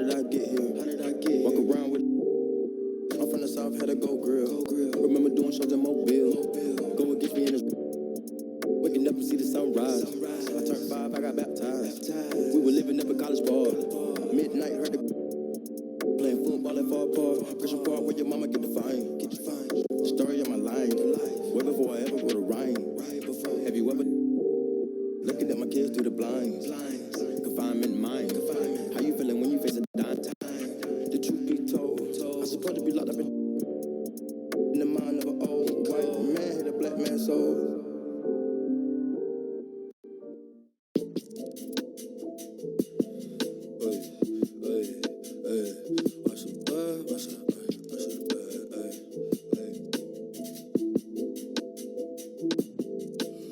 did I get here? Walk around with. I'm from the south, had a go grill. Remember doing shows in Mobile. Go against me in this. Waking up and see the sunrise. I turned 5, I got baptized. We were living up in College Park. Midnight, heard the playing football at Far Park. Christian Park, where your mama get the fine. The story of my life. Way before I ever wrote a rhyme. Have you ever looking at my kids through the blinds? Confinement mind. How you feeling when you face a dime? The truth be told, I'm supposed to be locked up in the mind of an old white man, hit a black man's soul.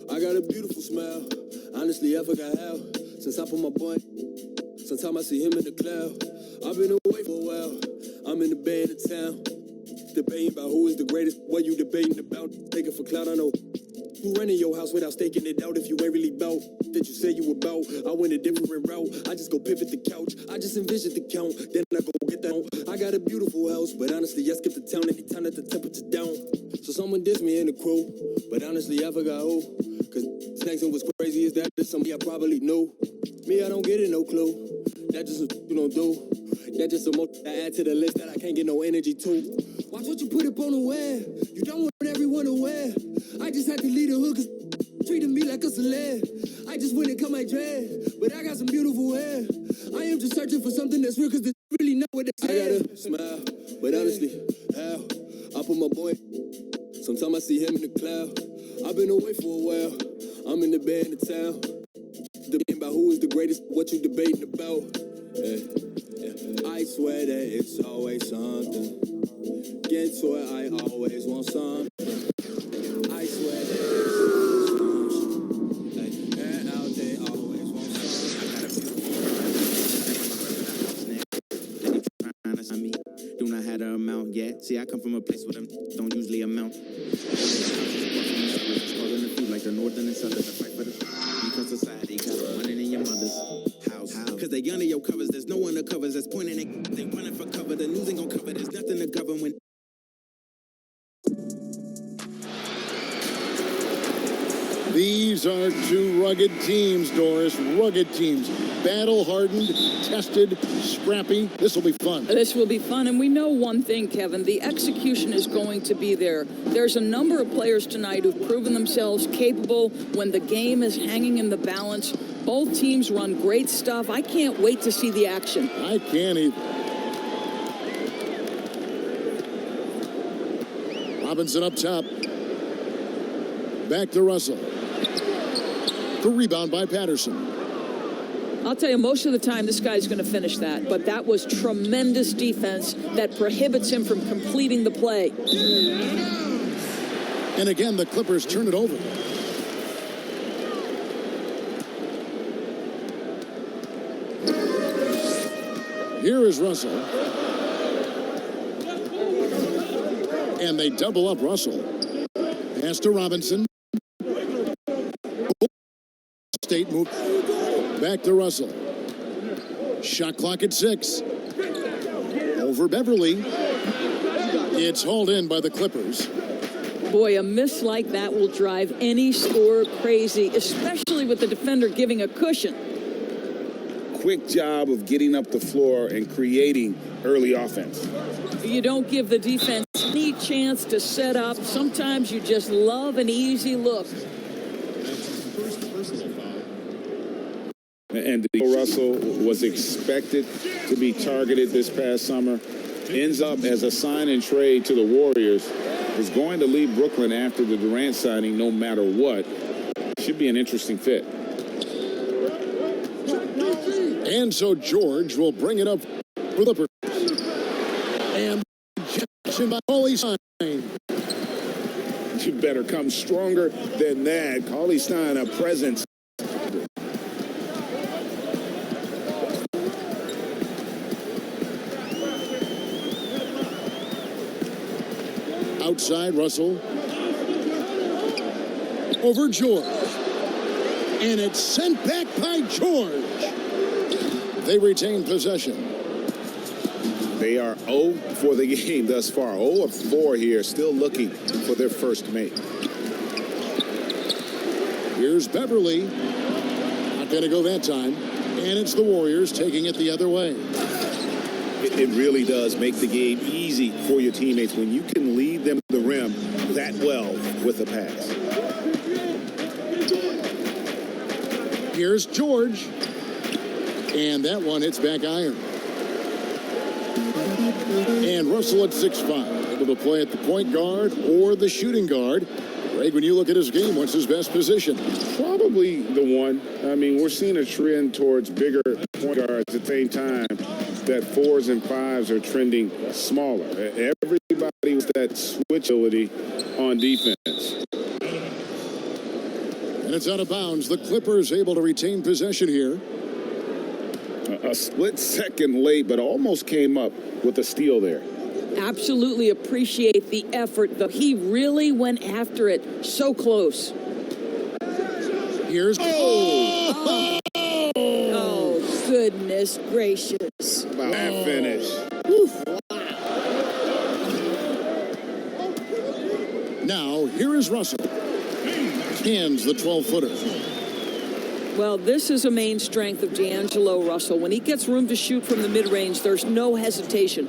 I got a beautiful smile. Honestly, I forgot how. Since I put my boy, sometimes I see him in the cloud. I've been away for a while. I'm in the band of town. Debating about who is the greatest. What you debating about? Taking for clout, I know. Who renting your house without staking it out if you ain't really bout that you say you about? I went a different route. I just go pivot the couch. I just envision the count. Then I go get down. I got a beautiful house, but honestly, I skip the town anytime that the temperature down. So someone dissed me in the crew, but honestly, I forgot who. Cause next one was crazy is that there's somebody I probably knew. Me, I don't get it, no clue. That just you don't do. That just a more I add to the list that I can't get no energy to. Watch what you put up on the web. You don't want everyone aware. I just had to lead the hood cause treating me like a celeb. I just went and cut my dread, but I got some beautiful hair. I am just searching for something that's real cause they really know what they say. I gotta smile, but honestly, how? I put my boy. Sometimes I see him in the cloud. I've been away for a while. I'm in the band of town. Debating about who is the greatest, what you debating about. I swear that it's always something. Get to it, I always want something. I swear that it's something. And out there, always want something. Do not have the amount yet. See, I come from a place where them don't usually amount. Calling the food like the northern and southern to fight for the because society got running in your mother's house. Cause they under your covers, there's no one that covers that's pointing it. They running for cover, the news ain't gonna cover, there's nothing to govern when. These are two rugged teams, Doris. Rugged teams. Battle-hardened, tested, scrappy. This will be fun. This will be fun. And we know one thing, Kevin. The execution is going to be there. There's a number of players tonight who've proven themselves capable when the game is hanging in the balance. Both teams run great stuff. I can't wait to see the action. I can't either. Robinson up top. Back to Russell. The rebound by Patterson. I'll tell you, most of the time, this guy's going to finish that. But that was tremendous defense that prohibits him from completing the play. And again, the Clippers turn it over. Here is Russell. And they double up Russell. Pass to Robinson. State move. Back to Russell. Shot clock at 6. Over Beverly. It's hauled in by the Clippers. Boy, a miss like that will drive any scorer crazy, especially with the defender giving a cushion. Quick job of getting up the floor and creating early offense. You don't give the defense any chance to set up. Sometimes you just love an easy look. And Russell was expected to be targeted this past summer. Ends up as a sign and trade to the Warriors. Is going to leave Brooklyn after the Durant signing no matter what. Should be an interesting fit. And so George will bring it up for the Clippers. And Jackson by Cauley Stein. You better come stronger than that. Cauley Stein, a presence. Outside, Russell. Over George. And it's sent back by George. They retain possession. They are 0 for the game thus far. 0 of 4 here, still looking for their first mate. Here's Beverly. Not going to go that time. And it's the Warriors taking it the other way. It really does make the game easy for your teammates when you can lead them to the rim that well with a pass. Here's George. And that one hits back iron. And Russell at 6'5", able to play at the point guard or the shooting guard. Greg, when you look at his game, what's his best position? Probably the one. I mean, we're seeing a trend towards bigger point guards at the same time that 4s and 5s are trending smaller. Everybody with that switchability on defense. And it's out of bounds. The Clippers able to retain possession here. A split second late, but almost came up with a steal there. Absolutely appreciate the effort, though. He really went after it. So close. Here's Oh, goodness gracious. Wow, that finish. Now, here is Russell. Hands the 12-footer. Well, this is a main strength of D'Angelo Russell. When he gets room to shoot from the mid-range, there's no hesitation.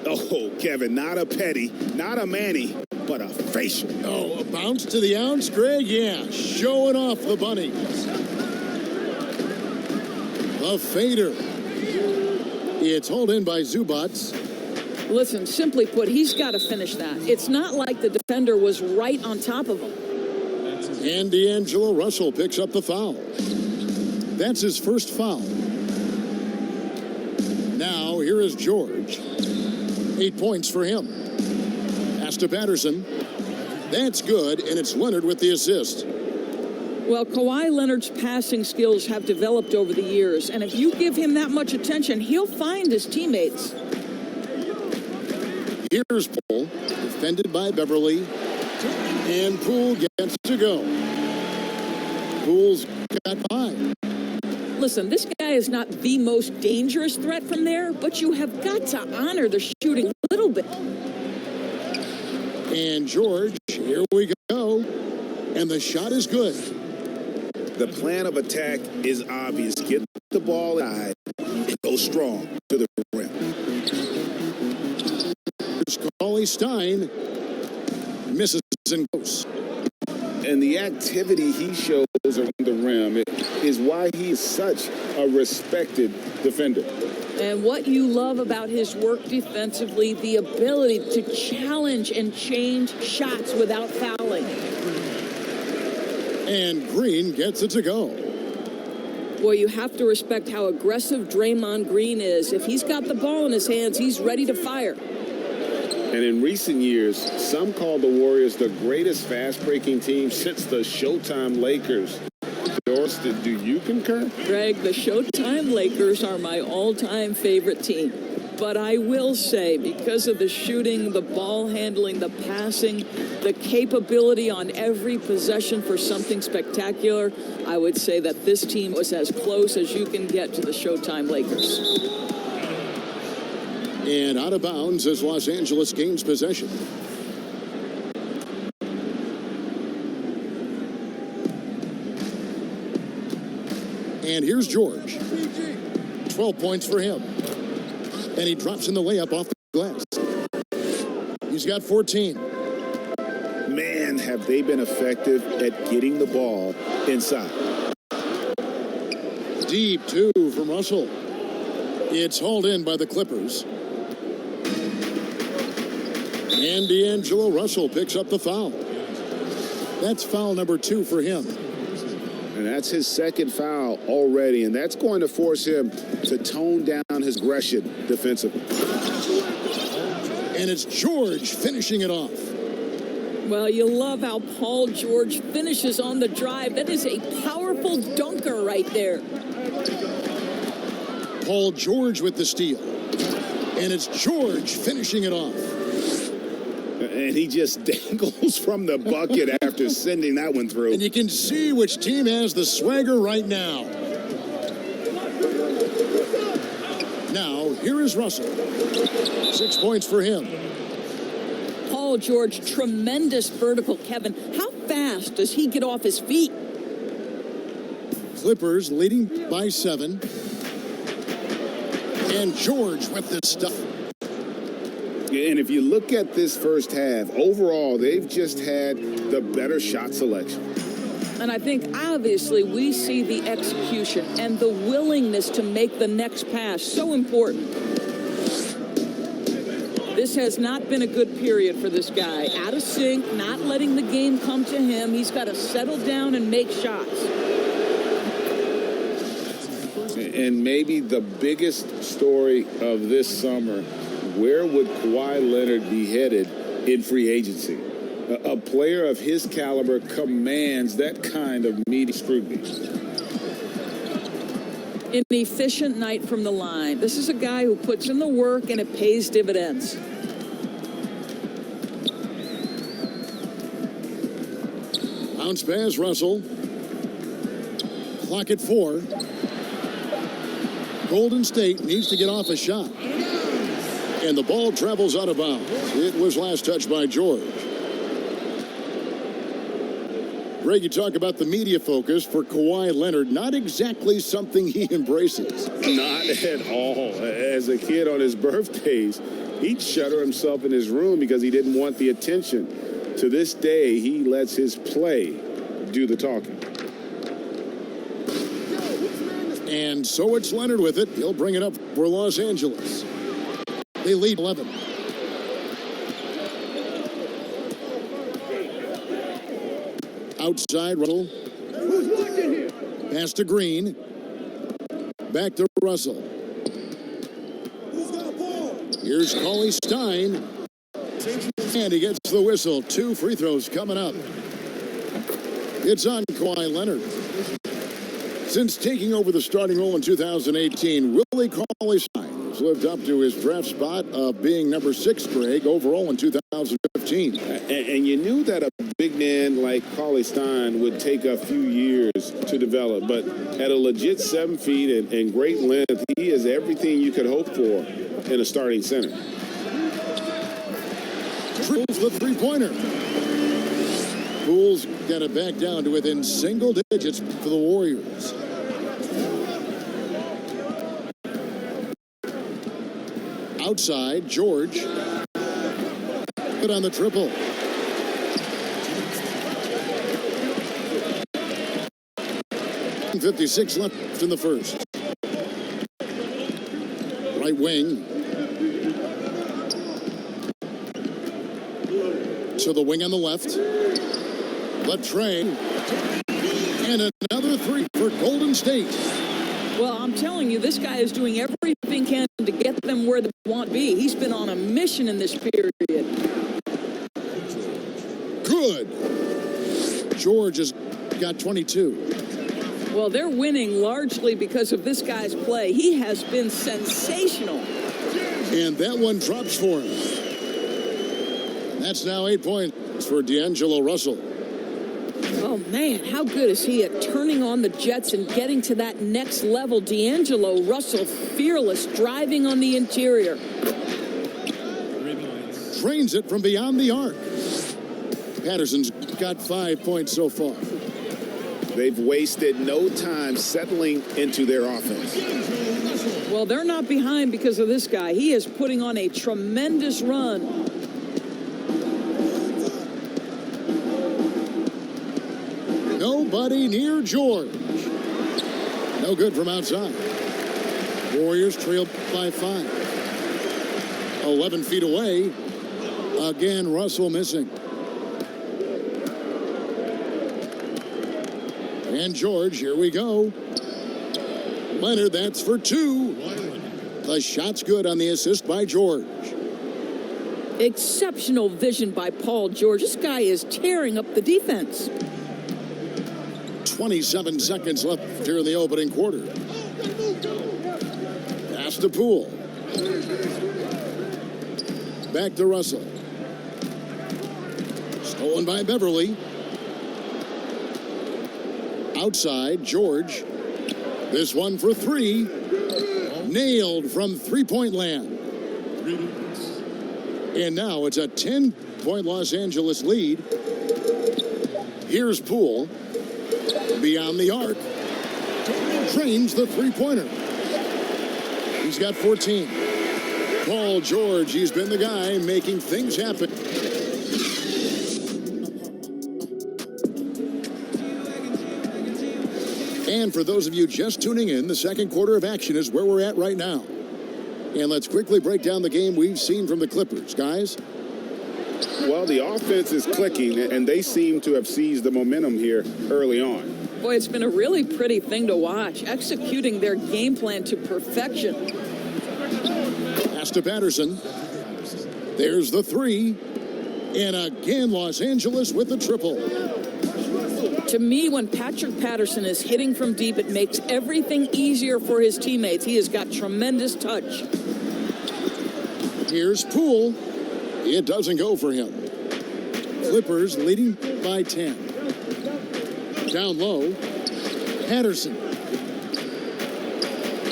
Oh, Kevin, not a petty, not a Manny, but a facial. Oh, a bounce to the ounce, Greg? Yeah, showing off the bunny. A fader. It's hauled in by Zubats. Listen, simply put, he's got to finish that. It's not like the defender was right on top of him. And D'Angelo Russell picks up the foul. That's his first foul. Now, here is George. 8 points for him. Pass to Patterson. That's good, and it's Leonard with the assist. Well, Kawhi Leonard's passing skills have developed over the years, and if you give him that much attention, he'll find his teammates. Here's Poole, defended by Beverly, and Poole gets to go. Poole's got 5. Listen, this guy is not the most dangerous threat from there, but you have got to honor the shooting a little bit. And George, here we go. And the shot is good. The plan of attack is obvious. Get the ball inside and go strong to the rim. Here's Cauley Stein. Misses and goes. And the activity he shows around the rim is why he is such a respected defender. And what you love about his work defensively, the ability to challenge and change shots without fouling. And Green gets it to go. Boy, you have to respect how aggressive Draymond Green is. If he's got the ball in his hands, he's ready to fire. And in recent years, some call the Warriors the greatest fast-breaking team since the Showtime Lakers. Doris, do you concur? Greg, the Showtime Lakers are my all-time favorite team. But I will say, because of the shooting, the ball handling, the passing, the capability on every possession for something spectacular, I would say that this team was as close as you can get to the Showtime Lakers. And out of bounds as Los Angeles gains possession. And here's George. 12 points for him. And he drops in the layup off the glass. He's got 14. Man, have they been effective at getting the ball inside. Deep 2 from Russell. It's hauled in by the Clippers. And D'Angelo Russell picks up the foul. That's foul number 2 for him. And that's his second foul already, and that's going to force him to tone down his aggression defensively. And it's George finishing it off. Well, you love how Paul George finishes on the drive. That is a powerful dunker right there. Paul George with the steal. And it's George finishing it off. And he just dangles from the bucket after sending that one through. And you can see which team has the swagger right now. Now, here is Russell. 6 points for him. Paul George, tremendous vertical, Kevin. How fast does he get off his feet? Clippers leading by 7. And George with this stuff. And if you look at this first half, overall, they've just had the better shot selection. And I think, obviously, we see the execution and the willingness to make the next pass so important. This has not been a good period for this guy. Out of sync, not letting the game come to him. He's got to settle down and make shots. And maybe the biggest story of this summer, where would Kawhi Leonard be headed in free agency? A player of his caliber commands that kind of media scrutiny. An efficient night from the line. This is a guy who puts in the work and it pays dividends. Bounce pass, Russell. Clock at 4. Golden State needs to get off a shot. And the ball travels out of bounds. It was last touched by George. Greg, you talk about the media focus for Kawhi Leonard. Not exactly something he embraces. Not at all. As a kid on his birthdays, he'd shutter himself in his room because he didn't want the attention. To this day, he lets his play do the talking. And so it's Leonard with it. He'll bring it up for Los Angeles. They lead 11. Outside, Russell. Pass to Green. Back to Russell. Here's Cauley Stein. And he gets the whistle. 2 free throws coming up. It's on Kawhi Leonard. Since taking over the starting role in 2018, Willie Cauley-Stein has lived up to his draft spot of being number 6, Greg, overall in 2015. And you knew that a big man like Cauley-Stein would take a few years to develop, but at a legit 7 feet and great length, he is everything you could hope for in a starting center. Drills the three-pointer. Bulls got it back down to within single digits for the Warriors. Outside, George. Good on the triple. .56 left in the first. Right wing. To the wing on the left. Latrine. And another 3 for Golden State. Well, I'm telling you, this guy is doing everything he can to get them where they want to be. He's been on a mission in this period. Good. George has got 22. Well, they're winning largely because of this guy's play. He has been sensational. And that one drops for him. That's now 8 points for D'Angelo Russell. Oh, man, how good is he at turning on the Jets and getting to that next level? D'Angelo Russell, fearless, driving on the interior. Drains it from beyond the arc. Patterson's got 5 points so far. They've wasted no time settling into their offense. Well, they're not behind because of this guy. He is putting on a tremendous run. Nobody near George. No good from outside. Warriors trail by 5. 11 feet away. Again, Russell missing. And George, here we go. Leonard, that's for 2. The shot's good on the assist by George. Exceptional vision by Paul George. This guy is tearing up the defense. 27 seconds left here in the opening quarter. Pass to Poole. Back to Russell. Stolen by Beverly. Outside, George. This one for 3. nailed from three-point land. And now it's a 10-point Los Angeles lead. Here's Poole. Beyond the arc. Drains the three-pointer. He's got 14. Paul George, he's been the guy making things happen. And for those of you just tuning in, the second quarter of action is where we're at right now. And let's quickly break down the game we've seen from the Clippers. Guys? Well, the offense is clicking, and they seem to have seized the momentum here early on. Boy, it's been a really pretty thing to watch, executing their game plan to perfection. Pass to Patterson. There's the three. And again, Los Angeles with the triple. To me, when Patrick Patterson is hitting from deep, it makes everything easier for his teammates. He has got tremendous touch. Here's Poole. It doesn't go for him. Clippers leading by 10. Down low, Patterson.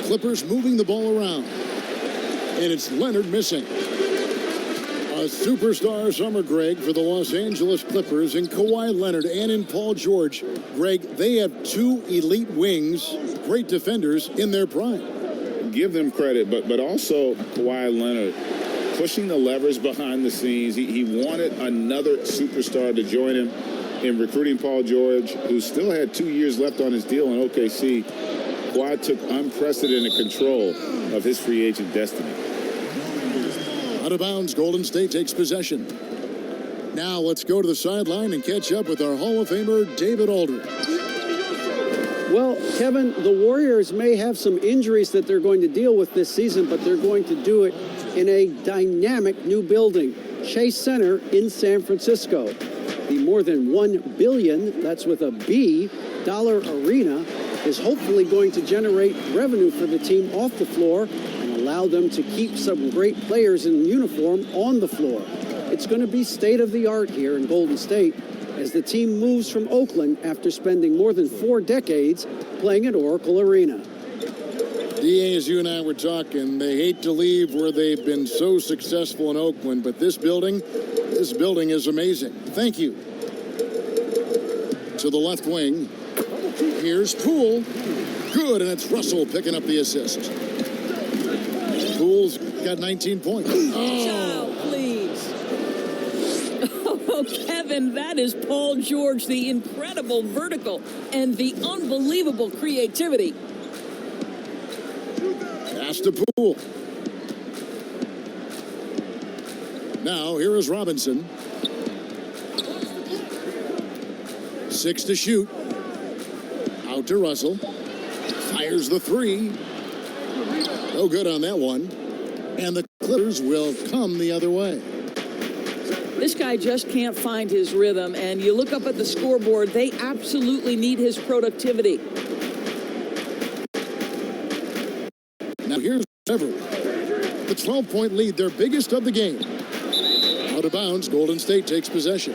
Clippers moving the ball around. And it's Leonard missing. A superstar summer, Greg, for the Los Angeles Clippers in Kawhi Leonard and in Paul George. Greg, they have two elite wings, great defenders in their prime. Give them credit, but also Kawhi Leonard pushing the levers behind the scenes. He wanted another superstar to join him in recruiting Paul George, who still had 2 years left on his deal in OKC. Kawhi took unprecedented control of his free agent destiny. Out of bounds, Golden State takes possession. Now let's go to the sideline and catch up with our Hall of Famer, David Aldridge. Well, Kevin, the Warriors may have some injuries that they're going to deal with this season, but they're going to do it in a dynamic new building, Chase Center in San Francisco. The more than $1 billion, that's with a B, dollar arena is hopefully going to generate revenue for the team off the floor and allow them to keep some great players in uniform on the floor. It's going to be state-of-the-art here in Golden State as the team moves from Oakland after spending more than 4 decades playing at Oracle Arena. DA, as you and I were talking, they hate to leave where they've been so successful in Oakland, but this building is amazing. Thank you. To the left wing, here's Poole. Good, and it's Russell picking up the assist. Poole's got 19 points. Oh, please. Oh, Kevin, that is Paul George, the incredible vertical and the unbelievable creativity. Pass to Poole. Now, here is Robinson. 6 to shoot. Out to Russell. Fires the three. No good on that one. And the Clippers will come the other way. This guy just can't find his rhythm, and you look up at the scoreboard, they absolutely need his productivity. Now here's Everett. The 12-point lead, their biggest of the game. Out of bounds, Golden State takes possession.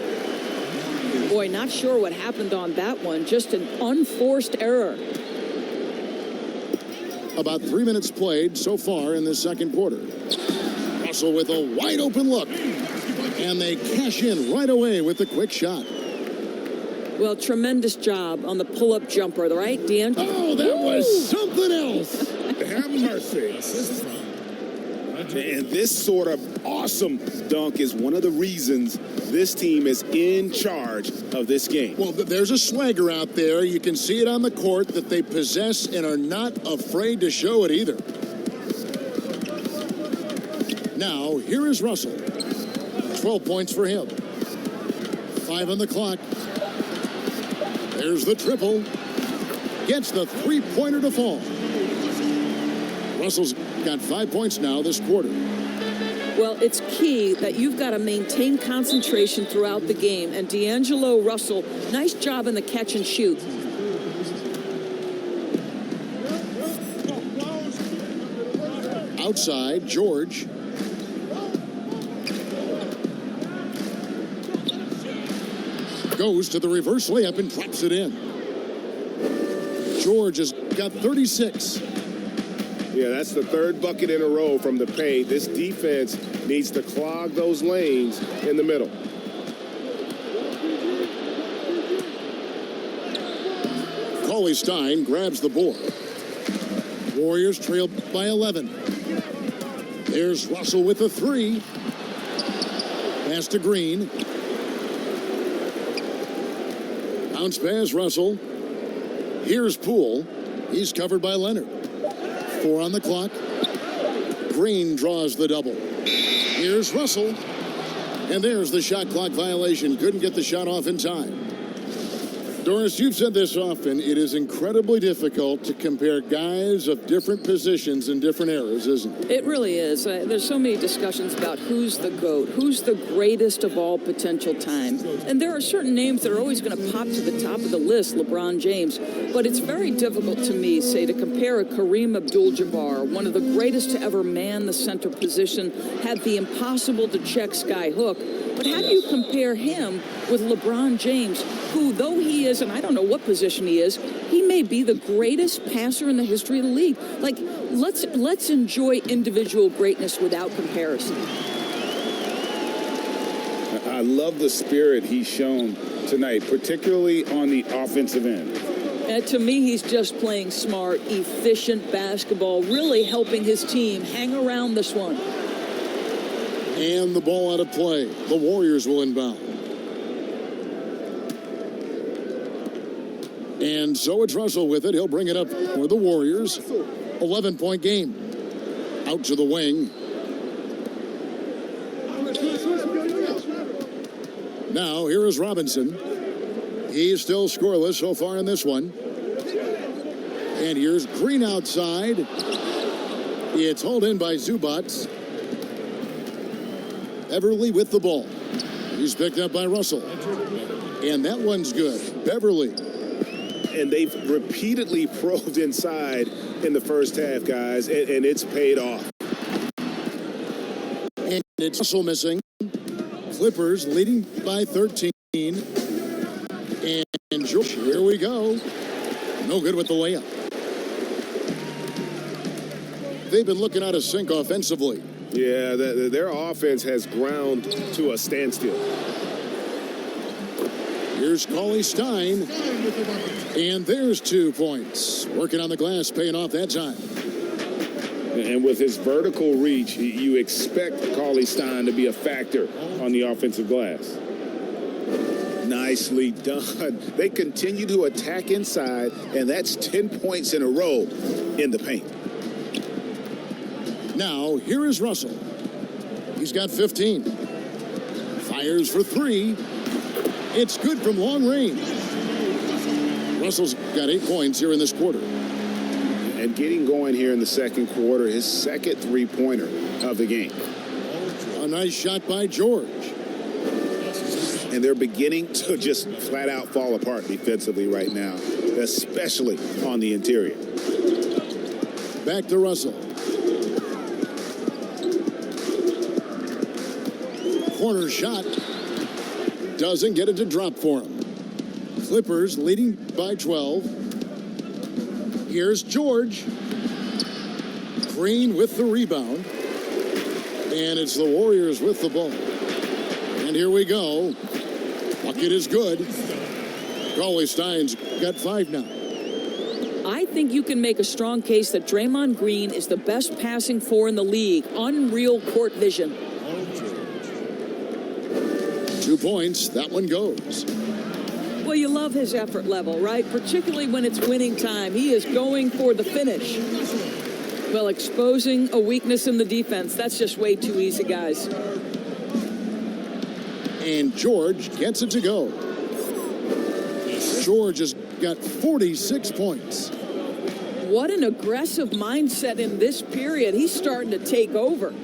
Boy, not sure what happened on that one. Just an unforced error. About 3 minutes played so far in the second quarter. Russell with a wide open look. And they cash in right away with the quick shot. Well, tremendous job on the pull-up jumper, right, D'Angelo? Oh, that was something else. Have mercy. And this sort of awesome dunk is one of the reasons this team is in charge of this game. Well, there's a swagger out there. You can see it on the court that they possess and are not afraid to show it either. Now, here is Russell. 12 points for him. 5 on the clock. There's the triple. Gets the three-pointer to fall. Russell's got 5 points now this quarter. Well, it's key that you've got to maintain concentration throughout the game. And D'Angelo Russell, nice job in the catch and shoot. Outside, George. Goes to the reverse layup and drops it in. George has got 36. Yeah, that's the third bucket in a row from the paint. This defense needs to clog those lanes in the middle. Cauley-Stein grabs the board. Warriors trail by 11. There's Russell with the three. Pass to Green. Bounce pass, Russell. Here's Poole. He's covered by Leonard. 4 on the clock. Green draws the double. Here's Russell. And there's the shot clock violation. Couldn't get the shot off in time. Doris, you've said this often. It is incredibly difficult to compare guys of different positions in different eras, isn't it? It really is. There's so many discussions about who's the GOAT, who's the greatest of all potential time. And there are certain names that are always going to pop to the top of the list, LeBron James. But it's very difficult to me, say, to compare a Kareem Abdul-Jabbar, one of the greatest to ever man the center position, had the impossible to check sky hook. But how do you compare him with LeBron James, who, though he is, and I don't know what position he is, he may be the greatest passer in the history of the league. Like, let's enjoy individual greatness without comparison. I love the spirit he's shown tonight, particularly on the offensive end. And to me, he's just playing smart, efficient basketball, really helping his team hang around this one. And the ball out of play. The Warriors will inbound. And so it's Russell with it. He'll bring it up for the Warriors. 11-point game. Out to the wing. Now, here is Robinson. He's still scoreless so far in this one. And here's Green outside. It's hauled in by Zubac. Beverly with the ball. He's picked up by Russell. And that one's good. Beverly. And they've repeatedly probed inside in the first half, guys, and it's paid off. And it's Russell missing. Clippers leading by 13. And George, here we go. No good with the layup. They've been looking out of sync offensively. Yeah, their offense has ground to a standstill. Here's Cauley-Stein. And there's 2 points. Working on the glass, paying off that time. And with his vertical reach, you expect Cauley-Stein to be a factor on the offensive glass. Nicely done. They continue to attack inside, and that's 10 points in a row in the paint. Now, here is Russell. He's got 15. Fires for 3. It's good from long range. Russell's got 8 points here in this quarter. And getting going here in the second quarter, his second three-pointer of the game. A nice shot by George. And they're beginning to just flat out fall apart defensively right now, especially on the interior. Back to Russell. Corner shot. Doesn't get it to drop for him. Clippers leading by 12. Here's George. Green with the rebound. And it's the Warriors with the ball. And here we go. Bucket is good. Cauley-Stein's got 5 now. I think you can make a strong case that Draymond Green is the best passing four in the league. Unreal court vision. 2 points. That one goes. Well, you love his effort level, right? Particularly when it's winning time. He is going for the finish. Well, exposing a weakness in the defense, that's just way too easy, guys. And George gets it to go. George has got 46 points. What an aggressive mindset in this period. He's starting to take over.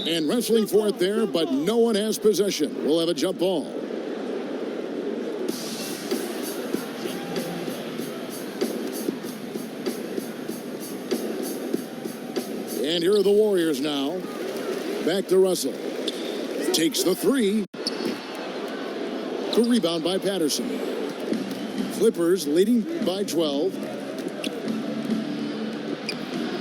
And wrestling for it there, but no one has possession. We'll have a jump ball. And here are the Warriors now. Back to Russell. Takes the 3. The rebound by Patterson. Clippers leading by 12.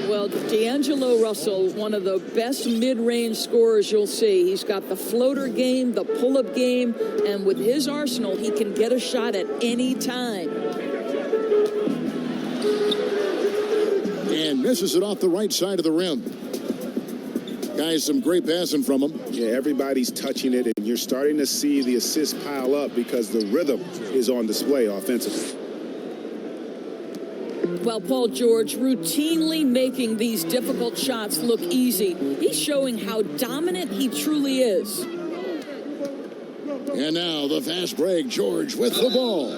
Well, D'Angelo Russell, one of the best mid-range scorers you'll see. He's got the floater game, the pull-up game, and with his arsenal, he can get a shot at any time. And misses it off the right side of the rim. Guys, some great passing from him. Yeah, everybody's touching it, and you're starting to see the assists pile up because the rhythm is on display offensively. Well, Paul George routinely making these difficult shots look easy. He's showing how dominant he truly is. And now the fast break, George with the ball.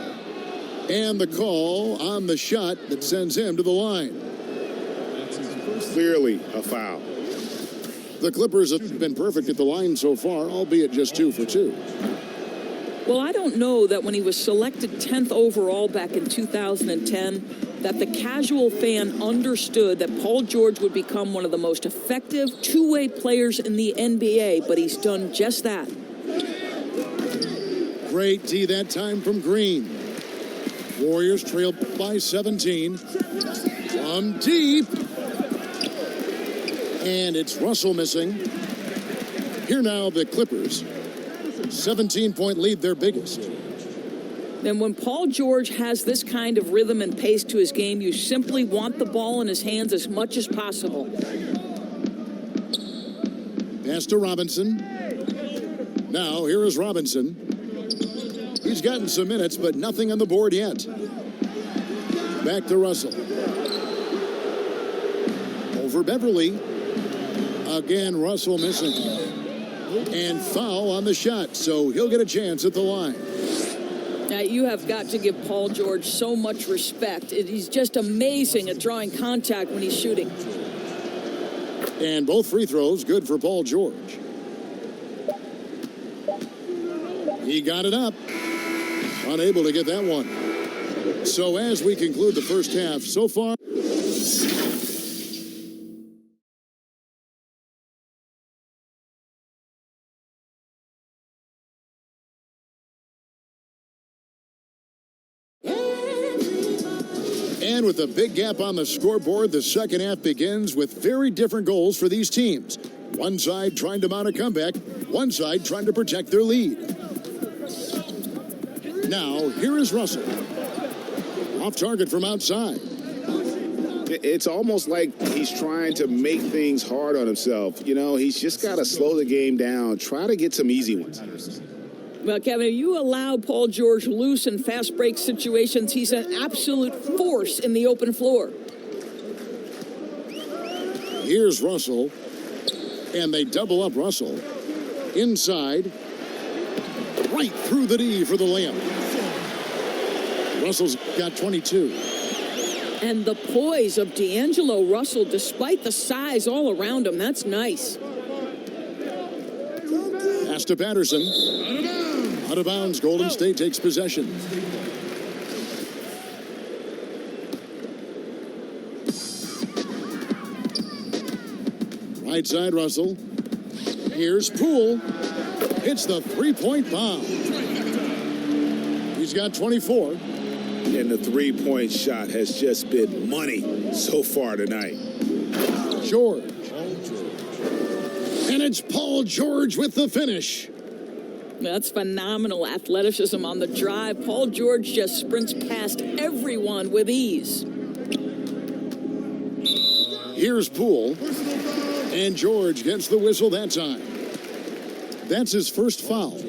And the call on the shot that sends him to the line. Clearly a foul. The Clippers have been perfect at the line so far, albeit just 2 for 2. Well, I don't know that when he was selected 10th overall back in 2010, that the casual fan understood that Paul George would become one of the most effective two-way players in the NBA, but he's done just that. Great D that time from Green. Warriors trail by 17. From deep. And it's Russell missing. Here now the Clippers. 17-point lead, their biggest. And when Paul George has this kind of rhythm and pace to his game, you simply want the ball in his hands as much as possible. Pass to Robinson. Now here is Robinson. He's gotten some minutes, but nothing on the board yet. Back to Russell. Over Beverly. Again, Russell missing. And foul on the shot, so he'll get a chance at the line. Now, you have got to give Paul George so much respect. He's just amazing at drawing contact when he's shooting. And both free throws good for Paul George. He got it up. Unable to get that one. So as we conclude the first half, so far... And with a big gap on the scoreboard, the second half begins with very different goals for these teams. One side trying to mount a comeback, one side trying to protect their lead. Now, here is Russell. Off target from outside. It's almost like he's trying to make things hard on himself. You know, he's just got to slow the game down, try to get some easy ones. Well, Kevin, if you allow Paul George loose in fast break situations, he's an absolute force in the open floor. Here's Russell, and they double up Russell. Inside, right through the D for the layup. Russell's got 22. And the poise of D'Angelo Russell, despite the size all around him, that's nice. Pass to Patterson. Out of bounds, Golden State takes possession. Right side, Russell. Here's Poole. Hits the three-point bomb. He's got 24. And the three-point shot has just been money so far tonight. George. And it's Paul George with the finish. That's phenomenal athleticism on the drive. Paul George just sprints past everyone with ease. Here's Poole. And George gets the whistle that time. That's his first foul.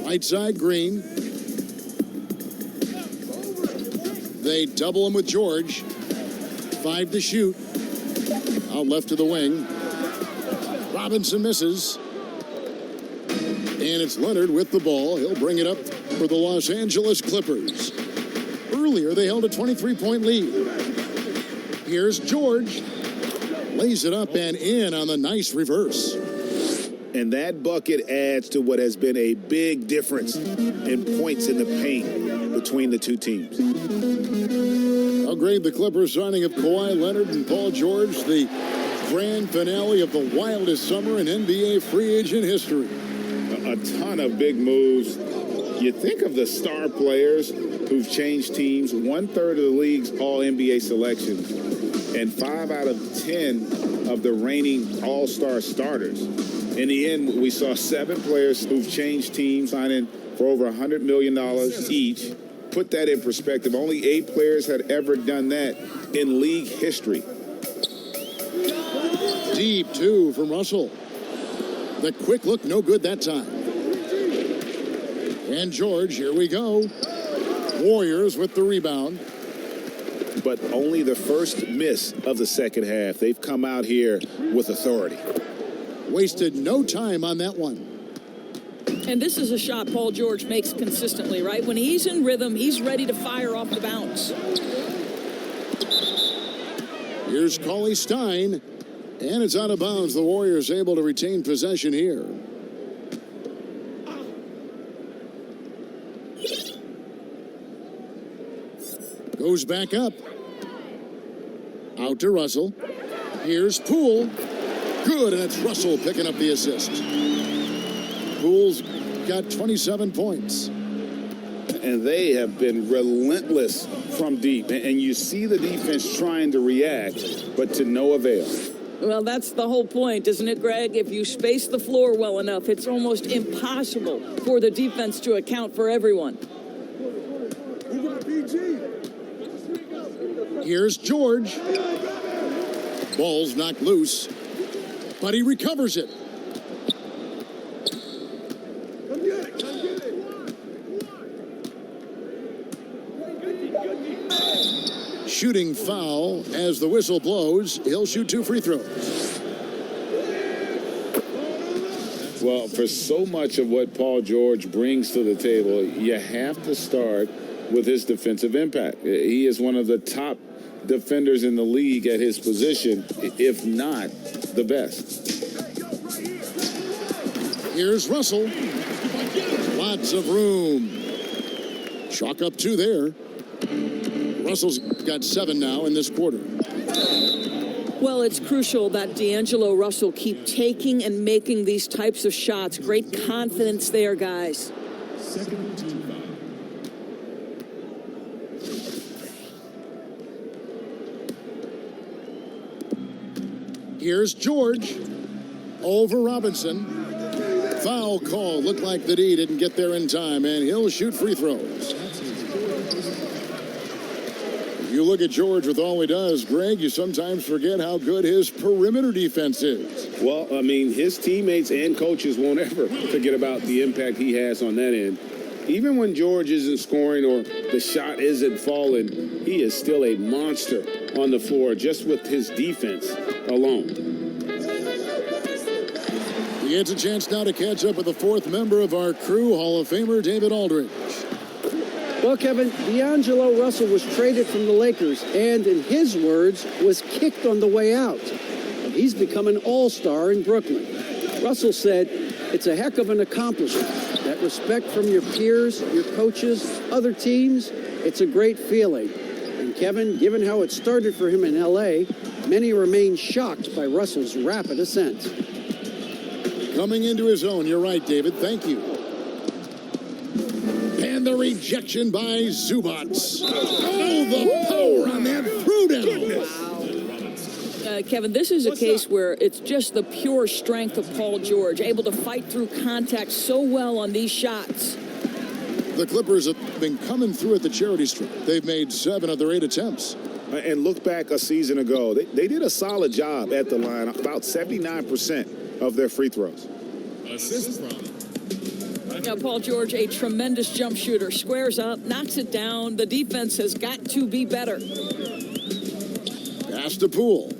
Right side, Green. They double him with George. 5 to shoot. Out left to the wing. Robinson misses. And it's Leonard with the ball. He'll bring it up for the Los Angeles Clippers. Earlier, they held a 23-point lead. Here's George. Lays it up and in on the nice reverse. And that bucket adds to what has been a big difference in points in the paint between the two teams. I'll grade the Clippers signing of Kawhi Leonard and Paul George, the grand finale of the wildest summer in NBA free agent history. A ton of big moves. You think of the star players who've changed teams, 1/3 of the league's All-NBA selections, and 5 out of 10 of the reigning All-Star starters. In the end, we saw 7 players who've changed teams, signing for over $100 million each. Put that in perspective. Only 8 players had ever done that in league history. Deep two from Russell. The quick look, no good that time. And George, here we go. Warriors with the rebound. But only the first miss of the second half. They've come out here with authority. Wasted no time on that one. And this is a shot Paul George makes consistently, right? When he's in rhythm, he's ready to fire off the bounce. Here's Cauley Stein, and it's out of bounds. The Warriors able to retain possession here. Goes back up. Out to Russell. Here's Poole. Good, and it's Russell picking up the assist. Poole's got 27 points. And they have been relentless from deep. And you see the defense trying to react, but to no avail. Well, that's the whole point, isn't it, Greg? If you space the floor well enough, it's almost impossible for the defense to account for everyone. Here's George. Ball's knocked loose, but he recovers it. Shooting foul as the whistle blows. He'll shoot 2 free throws. Well, for so much of what Paul George brings to the table, you have to start with his defensive impact. He is one of the top defenders in the league at his position, if not the best. Here's Russell. Lots of room. Chalk up 2 there. Russell's got 7 now in this quarter. Well, it's crucial that D'Angelo Russell keep taking and making these types of shots. Great confidence there, guys. Here's George over Robinson. Foul call. Looked like the D didn't get there in time, and he'll shoot free throws. You look at George with all he does, Greg, you sometimes forget how good his perimeter defense is. Well, I mean, his teammates and coaches won't ever forget about the impact he has on that end. Even when George isn't scoring or the shot isn't falling, he is still a monster on the floor just with his defense alone. He gets a chance now to catch up with the 4th member of our crew, Hall of Famer David Aldridge. Well, Kevin, D'Angelo Russell was traded from the Lakers and, in his words, was kicked on the way out. But he's become an all-star in Brooklyn. Russell said, it's a heck of an accomplishment. That respect from your peers, your coaches, other teams, it's a great feeling. And Kevin, given how it started for him in L.A., many remain shocked by Russell's rapid ascent. Coming into his own, you're right, David. Thank you. And the rejection by Zubats. Oh, the power on that throwdown. Kevin, this is a case where it's just the pure strength of Paul George, able to fight through contact so well on these shots. The Clippers have been coming through at the charity stripe. They've made 7 of their 8 attempts. And look back a season ago. They did a solid job at the line, about 79% of their free throws. Now, Paul George, a tremendous jump shooter, squares up, knocks it down. The defense has got to be better. Pass to Poole.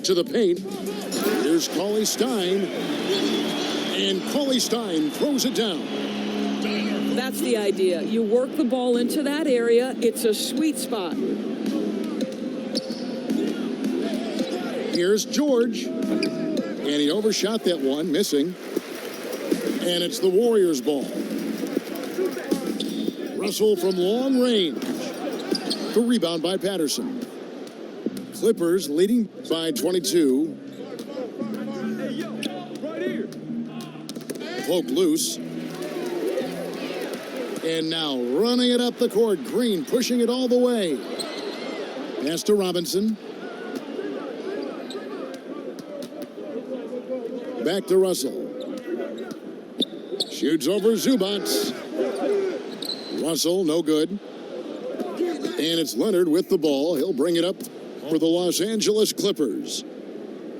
To the paint. Here's Cauley Stein. And Cauley Stein throws it down. That's the idea. You work the ball into that area. It's a sweet spot. Here's George. And he overshot that one, missing. And it's the Warriors' ball. Russell from long range. The rebound by Patterson. Clippers leading by 22. Poke loose. And now running it up the court. Green pushing it all the way. Pass to Robinson. Back to Russell. Shoots over Zubac. Russell, no good. And it's Leonard with the ball. He'll bring it up for the Los Angeles Clippers.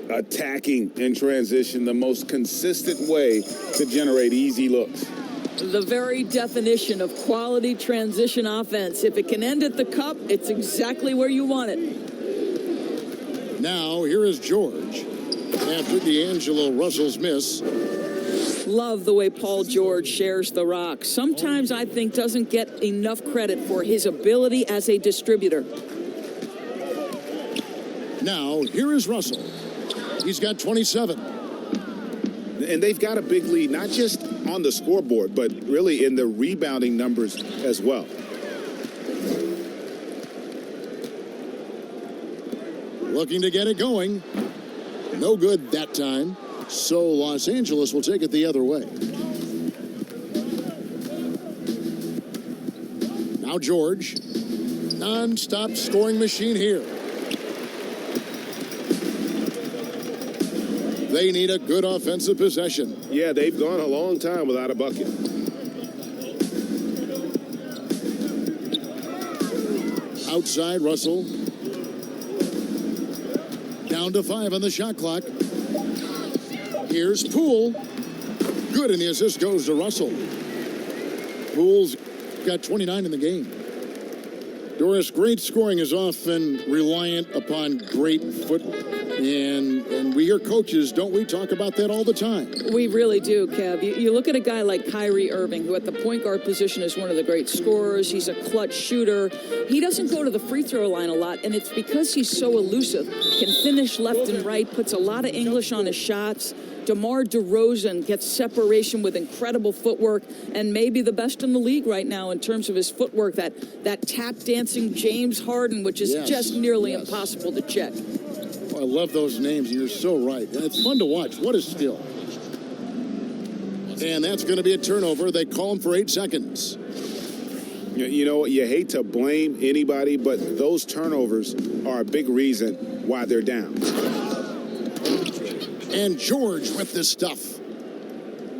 Attacking in transition, the most consistent way to generate easy looks. The very definition of quality transition offense. If it can end at the cup, it's exactly where you want it. Now, here is George. After D'Angelo Russell's miss. Love the way Paul George shares the rock. Sometimes I think doesn't get enough credit for his ability as a distributor. Now, here is Russell. He's got 27. And they've got a big lead, not just on the scoreboard, but really in the rebounding numbers as well. Looking to get it going. No good that time. So Los Angeles will take it the other way. Now George. Non-stop scoring machine here. They need a good offensive possession. Yeah, they've gone a long time without a bucket. Outside, Russell. Down to 5 on the shot clock. Here's Poole. Good, and the assist goes to Russell. Poole's got 29 in the game. Doris, great scoring is often reliant upon great footwork. And we hear coaches, don't we, talk about that all the time? We really do, Kev. You look at a guy like Kyrie Irving, who at the point guard position is one of the great scorers. He's a clutch shooter. He doesn't go to the free throw line a lot, and it's because he's so elusive. Can finish left and right, puts a lot of English on his shots. DeMar DeRozan gets separation with incredible footwork and maybe the best in the league right now in terms of his footwork. That tap dancing James Harden, which is just nearly impossible to check. Oh, I love those names. You're so right. And it's fun to watch. What a skill. And that's going to be a turnover. They call him for 8 seconds. You know, you hate to blame anybody, but those turnovers are a big reason why they're down. And George with this stuff.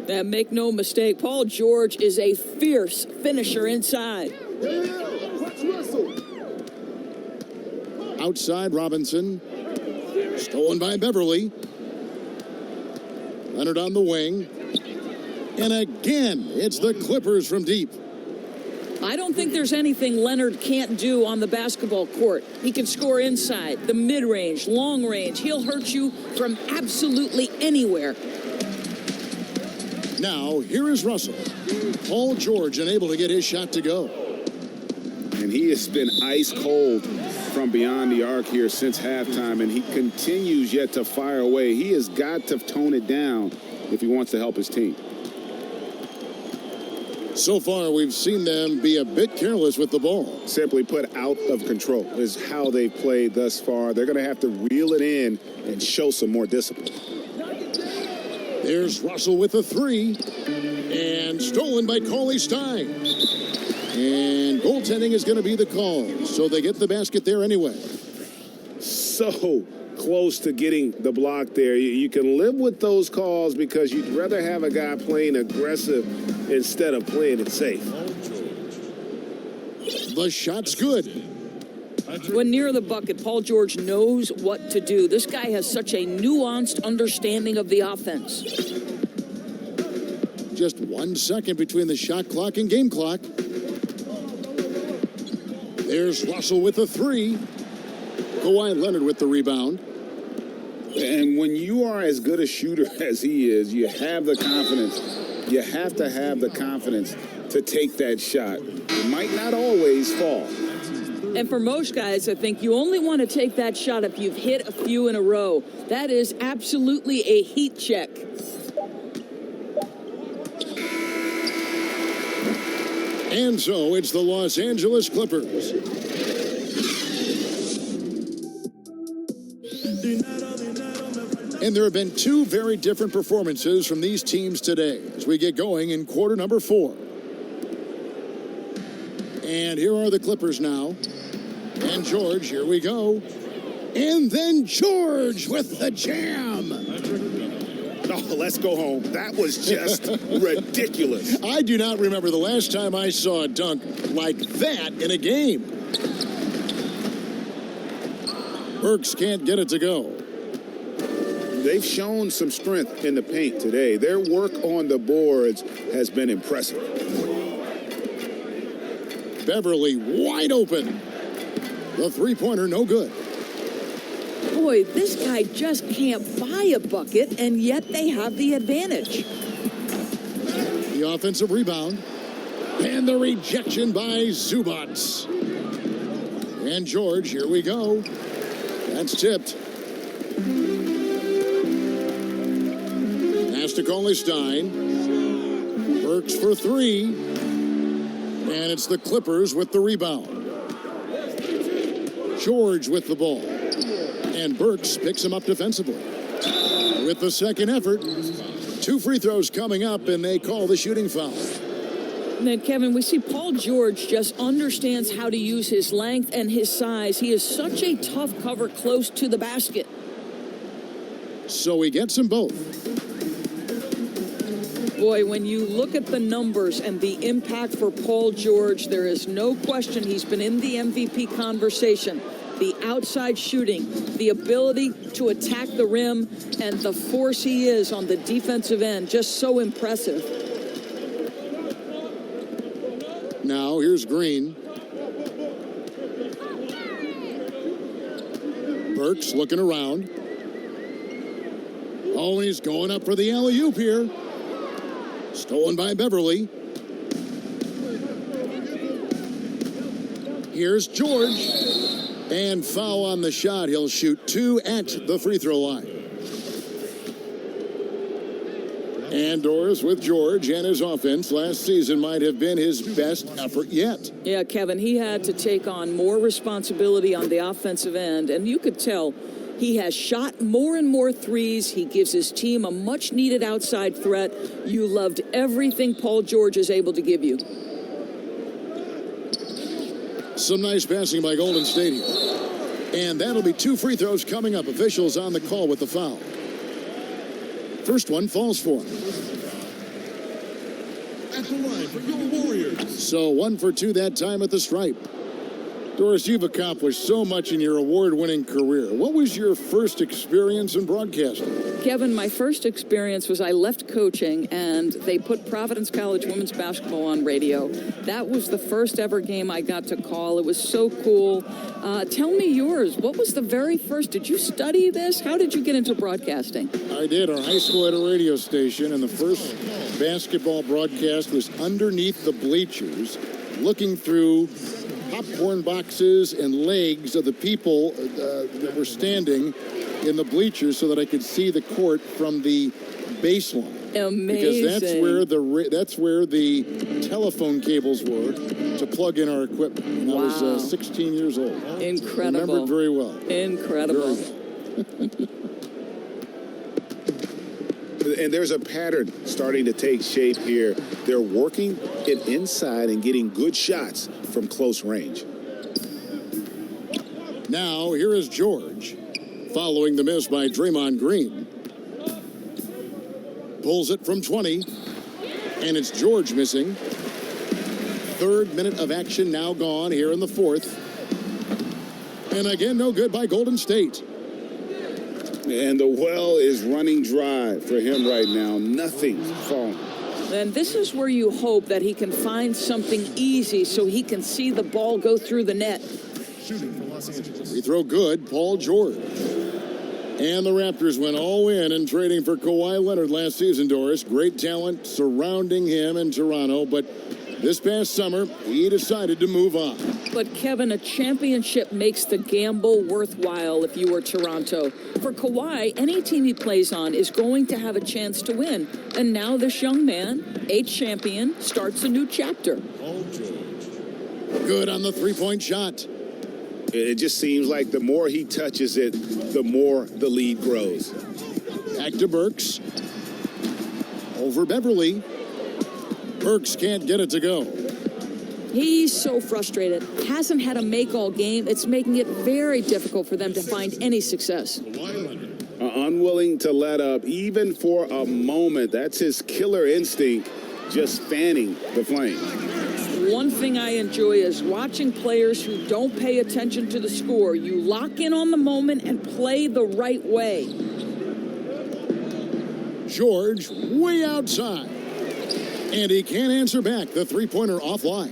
And make no mistake, Paul George is a fierce finisher inside. Outside, Robinson. Stolen by Beverly. Leonard on the wing. And again, it's the Clippers from deep. I don't think there's anything Leonard can't do on the basketball court. He can score inside, the mid-range, long range. He'll hurt you from absolutely anywhere. Now, here is Russell. Paul George unable to get his shot to go. And he has been ice cold from beyond the arc here since halftime, and he continues yet to fire away. He has got to tone it down if he wants to help his team. So far, we've seen them be a bit careless with the ball. Simply put, out of control is how they've played thus far. They're going to have to reel it in and show some more discipline. There's Russell with a 3. And stolen by Cauley Stein. And goaltending is going to be the call. So they get the basket there anyway. So close to getting the block there. You can live with those calls because you'd rather have a guy playing aggressive instead of playing it safe. The shot's good. When near the bucket, Paul George knows what to do. This guy has such a nuanced understanding of the offense. Just 1 second between the shot clock and game clock. There's Russell with a 3. Kawhi Leonard with the rebound. And when you are as good a shooter as he is, you have the confidence. You have to have the confidence to take that shot. It might not always fall. And for most guys, I think you only want to take that shot if you've hit a few in a row. That is absolutely a heat check. And so it's the Los Angeles Clippers. And there have been 2 very different performances from these teams today as we get going in quarter number 4. And here are the Clippers now. And George, here we go. And then George with the jam. Oh, let's go home. That was just ridiculous. I do not remember the last time I saw a dunk like that in a game. Burks can't get it to go. They've shown some strength in the paint today. Their work on the boards has been impressive. Beverly wide open. The three-pointer no good. Boy, this guy just can't buy a bucket, and yet they have the advantage. The offensive rebound. And the rejection by Zubats. And George, here we go. That's tipped. Pass to Cauley-Stein. Burks for three. And it's the Clippers with the rebound. George with the ball. And Burks picks him up defensively. With the second effort, 2 free throws coming up, and they call the shooting foul. And then, Kevin, we see Paul George just understands how to use his length and his size. He is such a tough cover close to the basket. So he gets them both. Boy, when you look at the numbers and the impact for Paul George, there is no question he's been in the MVP conversation. The outside shooting, the ability to attack the rim, and the force he is on the defensive end, just so impressive. Now, here's Green. Burks looking around. Oh, and he's going up for the alley-oop here. Stolen by Beverly. Here's George. And foul on the shot. He'll shoot 2 at the free throw line. And Doris with George and his offense last season might have been his best effort yet. Yeah, Kevin, he had to take on more responsibility on the offensive end, and you could tell he has shot more and more threes. He gives his team a much-needed outside threat. You loved everything Paul George is able to give you. Some nice passing by Golden State here. And that'll be 2 free throws coming up. Officials on the call with the foul. First one falls for him. At the line for your Warriors. So 1 for 2 that time at the stripe. Doris, you've accomplished so much in your award-winning career. What was your first experience in broadcasting? Kevin, my first experience was I left coaching and they put Providence College women's basketball on radio. That was the first ever game I got to call. It was so cool. Tell me yours. What was the very first? Did you study this? How did you get into broadcasting? I did. Our high school had a radio station, and the first basketball broadcast was underneath the bleachers, looking through popcorn boxes and legs of the people that were standing in the bleachers so that I could see the court from the baseline. Amazing. Because that's where the telephone cables were to plug in our equipment. And I was 16 years old. Incredible. Remember it very well. Incredible. Very well. And there's a pattern starting to take shape here. They're working it inside and getting good shots from close range. Now, here is George, following the miss by Draymond Green. Pulls it from 20, and it's George missing. 3rd minute of action now gone here in the 4th. And again, no good by Golden State. And the well is running dry for him right now. Nothing's falling. And this is where you hope that he can find something easy so he can see the ball go through the net. Free throw good, Paul George. And the Raptors went all in trading for Kawhi Leonard last season, Doris. Great talent surrounding him in Toronto, but this past summer, he decided to move on. But, Kevin, a championship makes the gamble worthwhile if you are Toronto. For Kawhi, any team he plays on is going to have a chance to win. And now this young man, a champion, starts a new chapter. Good on the three-point shot. It just seems like the more he touches it, the more the lead grows. Back to Burks. Over Beverly. Burks can't get it to go. He's so frustrated. Hasn't had a make all game. It's making it very difficult for them to find any success. Unwilling to let up, even for a moment. That's his killer instinct, just fanning the flame. One thing I enjoy is watching players who don't pay attention to the score. You lock in on the moment and play the right way. George way outside. And he can't answer back. The three-pointer offline.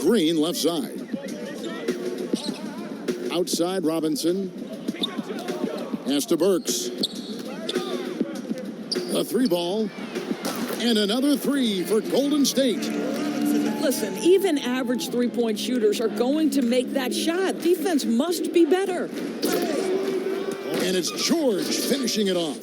Green left side. Outside Robinson. Pass to Burks. A three ball. And another three for Golden State. Listen, even average three-point shooters are going to make that shot. Defense must be better. And it's George finishing it off.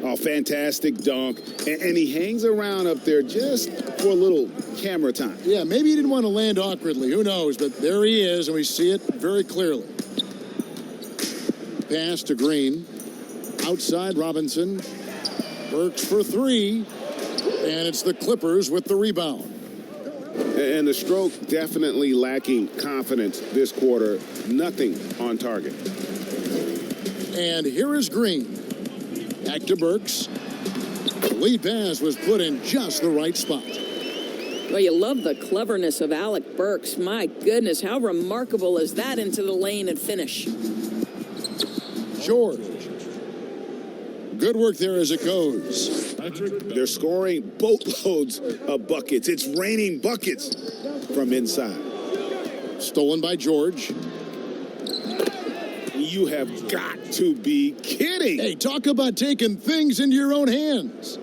Oh, fantastic dunk. And he hangs around up there just for a little camera time. Yeah, maybe he didn't want to land awkwardly. Who knows? But there he is, and we see it very clearly. Pass to Green. Outside Robinson. Burks for three. And it's the Clippers with the rebound. And the stroke definitely lacking confidence this quarter. Nothing on target. And here is Green. Back to Burks. The lead pass was put in just the right spot. Well, you love the cleverness of Alec Burks. My goodness, how remarkable is that into the lane and finish? George. Good work there as it goes. They're scoring boatloads of buckets. It's raining buckets from inside. Stolen by George. You have got to be kidding. Hey, talk about taking things into your own hands.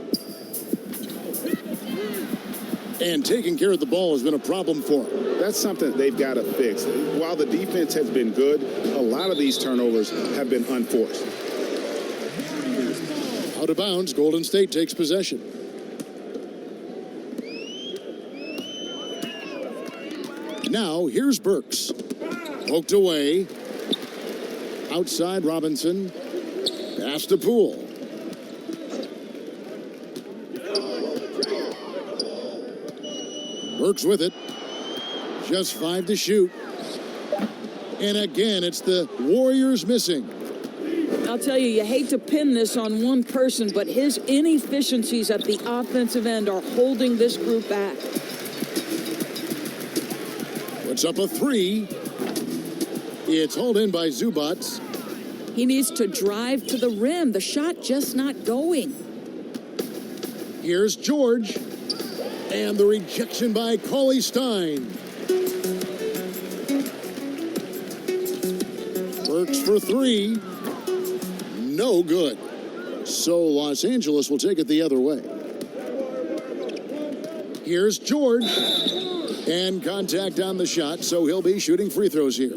And taking care of the ball has been a problem for them. That's something they've got to fix. While the defense has been good, a lot of these turnovers have been unforced. Out of bounds, Golden State takes possession. Now, here's Burks. Poked away. Outside Robinson. Pass to Poole. Burks with it. Just 5 to shoot. And again, it's the Warriors missing. I'll tell you, you hate to pin this on one person, but his inefficiencies at the offensive end are holding this group back. Puts up a three. It's hauled in by Zubats. He needs to drive to the rim. The shot just not going. Here's George. And the rejection by Cauley Stein. Burks for three. No good. So Los Angeles will take it the other way. Here's George. And contact on the shot, so he'll be shooting free throws here.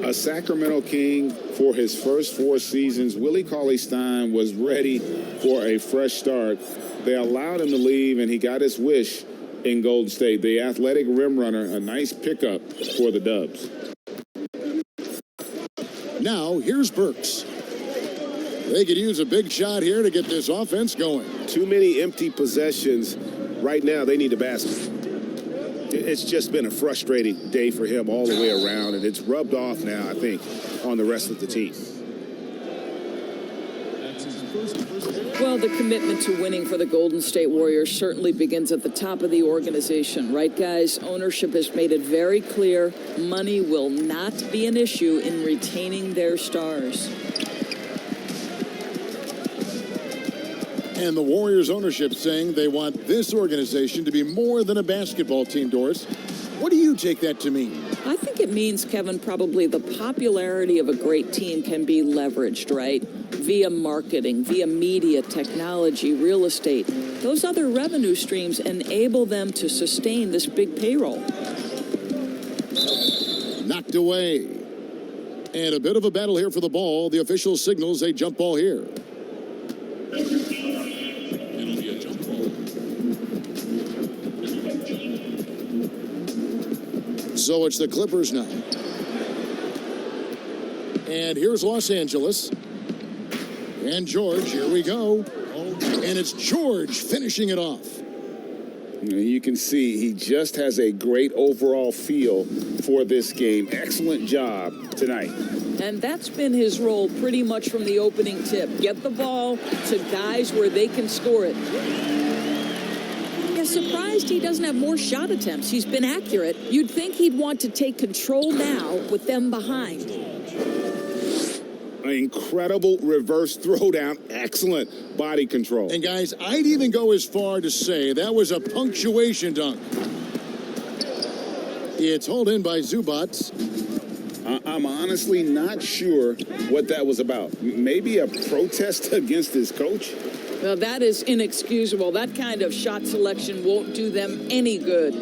A Sacramento King for his first 4 seasons. Willie Cauley-Stein was ready for a fresh start. They allowed him to leave, and he got his wish in Golden State. The athletic rim runner, a nice pickup for the Dubs. Now, here's Burks. They could use a big shot here to get this offense going. Too many empty possessions. Right now, they need a basket. It's just been a frustrating day for him all the way around, and it's rubbed off now, I think, on the rest of the team. Well, the commitment to winning for the Golden State Warriors certainly begins at the top of the organization, right, guys? Ownership has made it very clear money will not be an issue in retaining their stars. And the Warriors ownership saying they want this organization to be more than a basketball team, Doris. What do you take that to mean? I think it means, Kevin, probably the popularity of a great team can be leveraged, right? Via marketing, via media, technology, real estate. Those other revenue streams enable them to sustain this big payroll. Knocked away. And a bit of a battle here for the ball. The official signals a jump ball here. So it's the Clippers now. And here's Los Angeles. And George, here we go. And it's George finishing it off. You can see he just has a great overall feel for this game. Excellent job tonight. And that's been his role pretty much from the opening tip. Get the ball to guys where they can score it. Yeah, surprised he doesn't have more shot attempts. He's been accurate. You'd think he'd want to take control now with them behind. An incredible reverse throwdown. Excellent body control. And guys, I'd even go as far to say that was a punctuation dunk. It's hauled in by Zubats. I'm honestly not sure what that was about. Maybe a protest against his coach? Well, that is inexcusable. That kind of shot selection won't do them any good.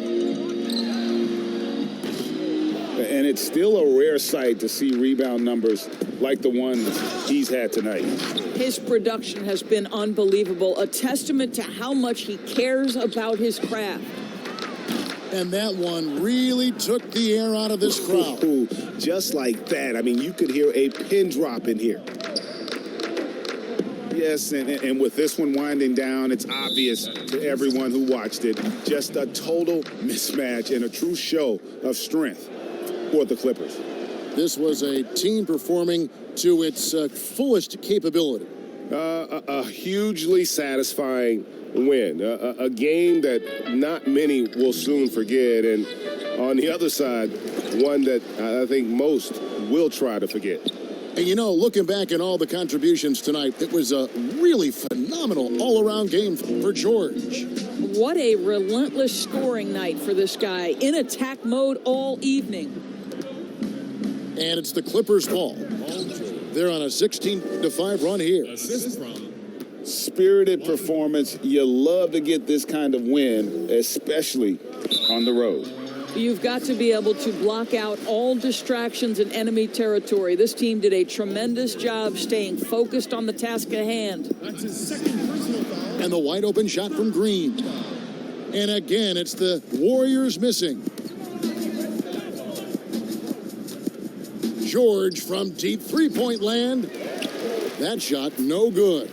And it's still a rare sight to see rebound numbers like the ones he's had tonight. His production has been unbelievable, a testament to how much he cares about his craft. And that one really took the air out of this crowd. Ooh, just like that. I mean, you could hear a pin drop in here. Yes, and with this one winding down, it's obvious to everyone who watched it. Just a total mismatch and a true show of strength for the Clippers. This was a team performing to its fullest capability. A hugely satisfying win. A game that not many will soon forget. And on the other side, one that I think most will try to forget. And you know, looking back at all the contributions tonight, it was a really phenomenal all-around game for George. What a relentless scoring night for this guy, in attack mode all evening. And it's the Clippers' ball. They're on a 16-5 run here. Spirited performance. You love to get this kind of win, especially on the road. You've got to be able to block out all distractions in enemy territory. This team did a tremendous job staying focused on the task at hand. That's his second personal foul. And the wide open shot from Green. And again, it's the Warriors missing. George from deep three-point land. That shot no good.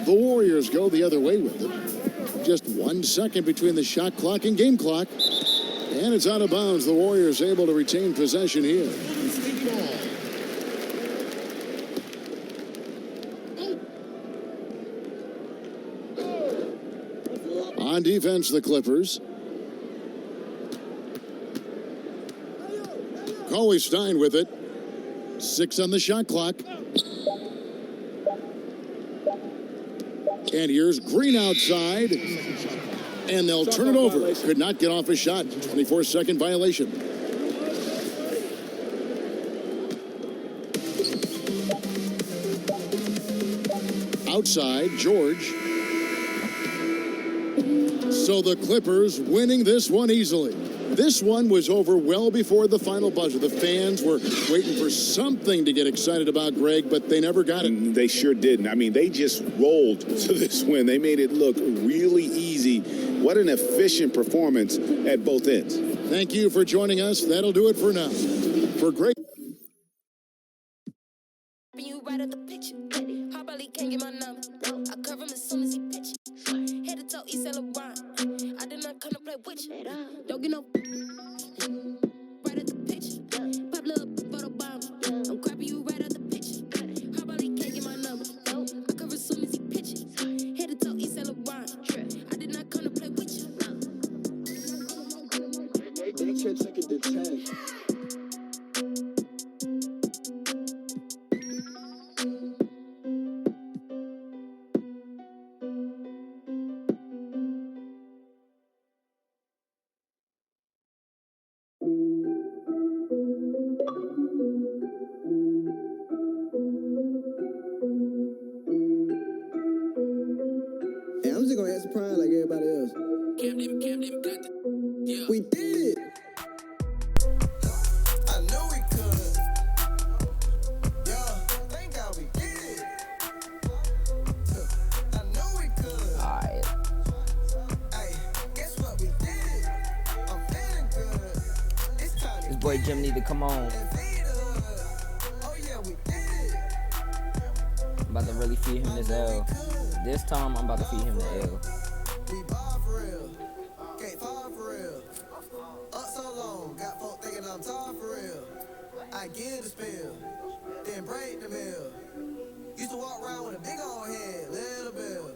The Warriors go the other way with it. Just 1 second between the shot clock and game clock. And it's out of bounds. The Warriors able to retain possession here. On defense, the Clippers. Cauley-Stein with it. 6 on the shot clock. And here's Green outside. And they'll turn it over. Could not get off a shot. 24-second violation. Outside, George. So the Clippers winning this one easily. This one was over well before the final buzzer. The fans were waiting for something to get excited about, Greg, but they never got it. They sure didn't. I mean, they just rolled to this win. They made it look really easy. What an efficient performance at both ends. Thank you for joining us. That'll do it for now. For Greg. You right at the picture. Probably can't get my number. I cover him as soon as he pitch. Head to toe, East LeBron. I did not come to play with you. Don't get no. Right at the picture. Pop little photo bomb. I'm crapping you right at the picture. Probably can't get my number. I cover as soon as he pitches. Head to toe, East LeBron. I did not come to play with you. They can't take it to 10. I'm just gonna act surprised like everybody else. We did it. I knew we could. Yeah, thank God we did it. I knew we could. Alright. Hey, guess what? We did it. I'm feeling good. It's time to This boy Jim need to come on. oh yeah, we did it. I'm about to really feed him this L. This time, I'm about to feed him the L. We ball for real. Can't fall for real. Up so long, got folk thinking I'm tall for real. I give the spill, then break the mill. Used to walk around with a big old head, little bill.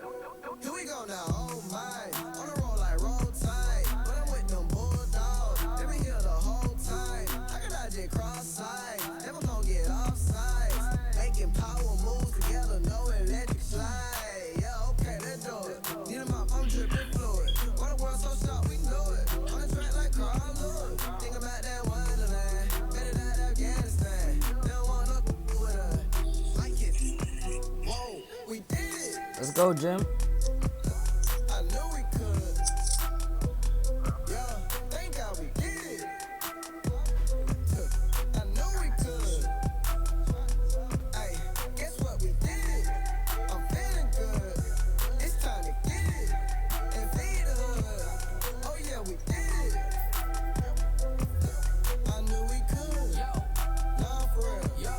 Here we go now, oh my. On the road like roll tide. But I'm with them bulldogs. They been here the whole time. I can dodge it cross-side. Never gon' get offside. Making power moves together, no electric slide. Yeah, okay, let's do it. Need a mop, I'm dripping fluid. Why the world so sharp, we know it. On the track like Carl Lewis. Think about that wonderland. Better than Afghanistan. They don't want no with us. Like it. Whoa, we did it. Let's go, Jim. I knew we could. Yeah, thank God we did it. I knew we could. Hey, guess what we did? I'm feeling good. It's time to get it and feed the hood. Oh yeah, we did it. I knew we could. Nah, for real. Yo,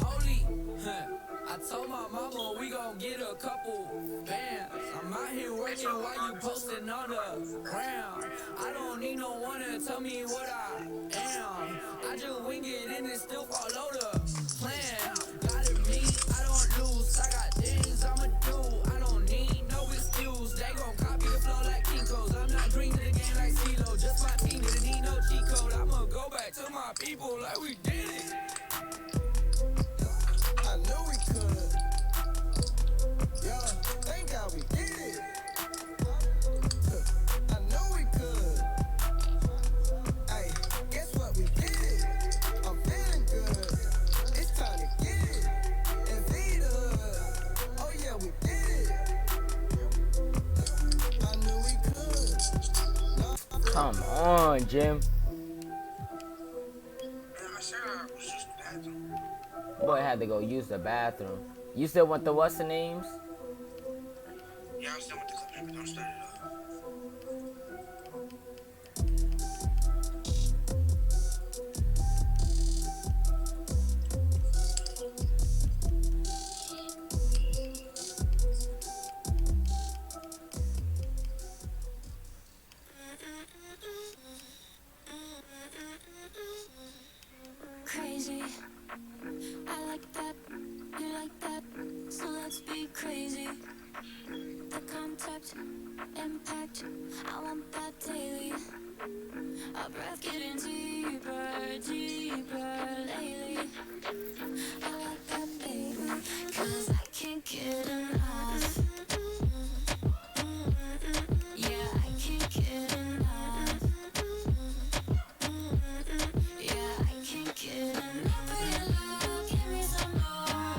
holy, I told my mama we gon' get a couple bands. I'm out here working while you posting on the ground. I don't need no one to tell me what I am. I just wing it and it still follow the plan. Got it me, I don't lose. I got things I'ma do. I don't need no excuse. They gon' copy the flow like Kinko's. I'm not green to the game like CeeLo. Just my team didn't need no cheat code. I'ma go back to my people like we did it. I knew we could. Yeah, thank God we did it. I knew we could. Hey, guess what we did? I'm feeling good. It's time to get it and feed the hood. Oh yeah, we did it. I knew we could. Come on, Jim. Boy had to go use the bathroom. You still want the what's the names? Yeah, I'm still with the clip, but don't start it off. Crazy. I like that. You like that. So let's be crazy. The contact, impact. I want that daily. Our breath getting deeper, deeper lately. I like that, baby. 'Cause I can't get enough. Yeah, I can't get enough. Yeah, I can't get enough of your love. Give me some more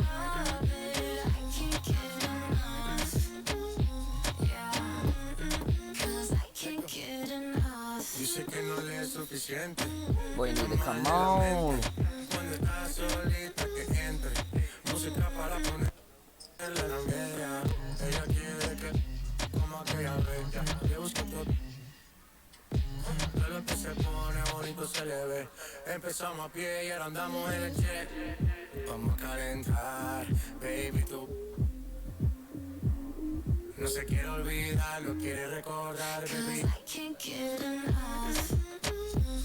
of it. I can't get enough. Yeah, 'cause I can't get enough. Dice que no le es suficiente. Boy need to come on. Cuando estás solita que entre. Música para ponerla en la media. Ella quiere que como aquella bella. Le busco todo. Todo lo que se pone bonito se le ve. Empezamos a pie y ahora andamos en el jet. Vamos a calentar, baby, tú. No se quiere olvidar, lo quiere recordar, baby. 'Cause I can't get enough.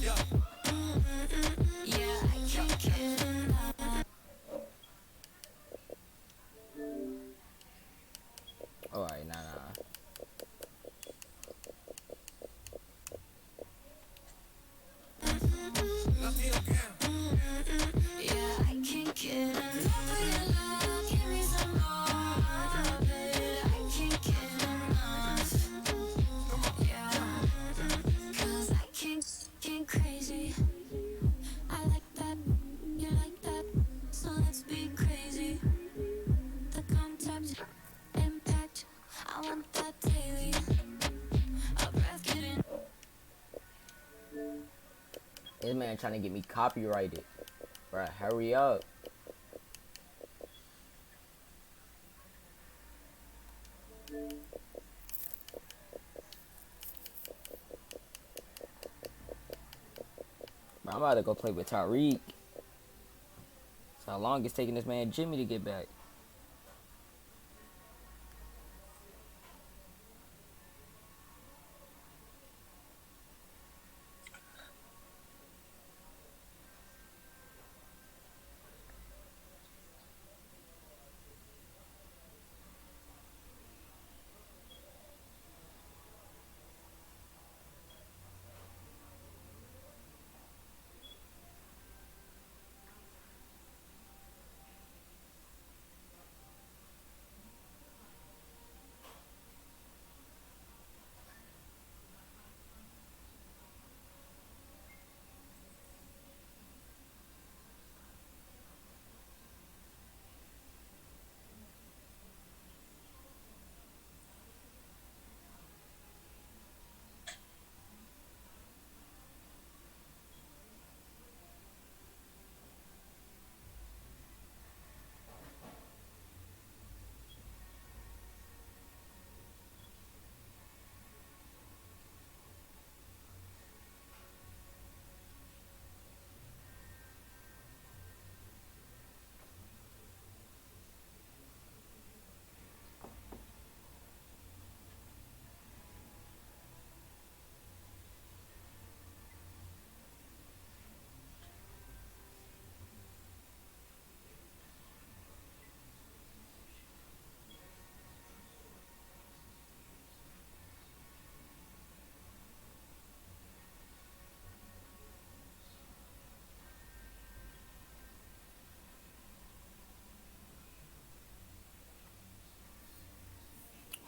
Yeah. Yeah, I can't get enough. Alright, nah. Yeah, I can't get enough of your love. Give me some more of it. I can't get enough. Yeah, 'cause I can't crazy. I like that, you like that, so let's be crazy. The contact, impact, I want that daily. Our breath getting. This man trying to get me copyrighted. Bruh, hurry up. I'm about to go play with Tariq. That's how long it's taking this man Jimmy to get back.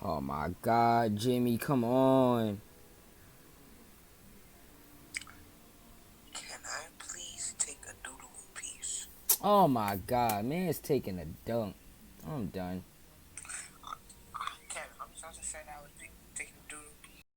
Oh my God, Jimmy, come on. Can I please take a doodle piece? Oh my God, man, it's taking a dunk. I'm done.